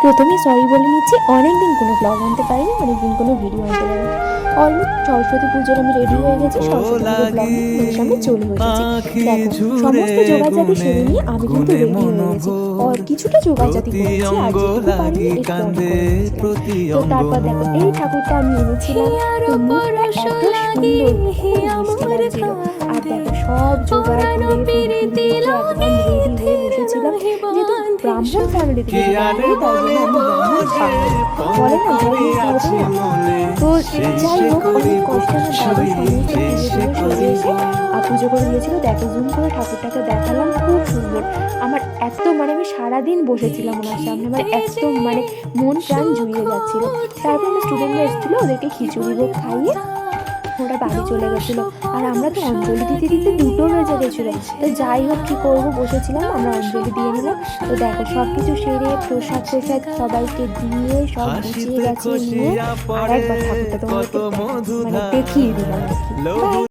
প্রথমে সরি বলে নিচ্ছি, অনেকদিন কোনো ব্লগ আনতে পারিনি, অনেকদিন কোনো ভিডিও আনতে পারিনি। অলমোস্ট সরস্বতী পুজোর আমি রেডি হয়ে গেছি, সরস্বতী পুজোর ব্লগ নিয়ে তোমাদের সামনে চলে এসেছি। দেখো সমস্ত জোগাড়জাতি সেরে নিয়ে আমি কিন্তু রেডি হয়ে গেছি, কিছুটা জোগাড়জাতি করেছি, আর যেটুকু পারিনি একটু অনেক করে নিয়েছিলাম। তো তারপর দেখো এই ঠাকুরটা আমি এনেছিলাম, তো মুখটা এত সুন্দর, খুব মিষ্টি লাগছিল। আর দেখো সব জোগাড় করে ফুল টুল রেখে একদম রেডি হয়ে বসেছিলাম, যেহেতু ব্রাহ্মণ ফ্যামিলি থেকে বিলং করি, তাই জন্য আমি ব্রাহ্মণ বাঙালি বলে না, ধর্মীয় খাওয়াতে না। তো যাই হোক, অনেক কষ্ট আমার দাদু সমস্ত ধীরে ধীরে সরে এসে পুজো করে দিয়েছিল। দেখো জুম করে ঠাকুরটাকে দেখালাম, খুব সুন্দর। আমার এত আমি সারাদিন বসেছিলাম ওনার সামনে, এত মন প্রাণ জুড়িয়ে যাচ্ছিল। তারপর আমার স্টুডেন্টরা এসেছিলো, ওদেরকে খিচুড়ি ভোগ খাইয়ে ওরা বাড়ি চলে গেছিলো, আর আমরা তো অঞ্জলি দিতে দিতে 2টো বেজে গেছিলো। তো যাই হোক, কী করবো, বসেছিলাম, আমরা অঞ্জলি দিয়ে নিলাম। তো দেখো সব কিছু সেরে প্রসাদ সবাইকে দিয়ে সব গুছিয়ে গেছে নিয়ে আর একবার ঠাকুরটা তোমাদেরকে দেখিয়ে দিলাম।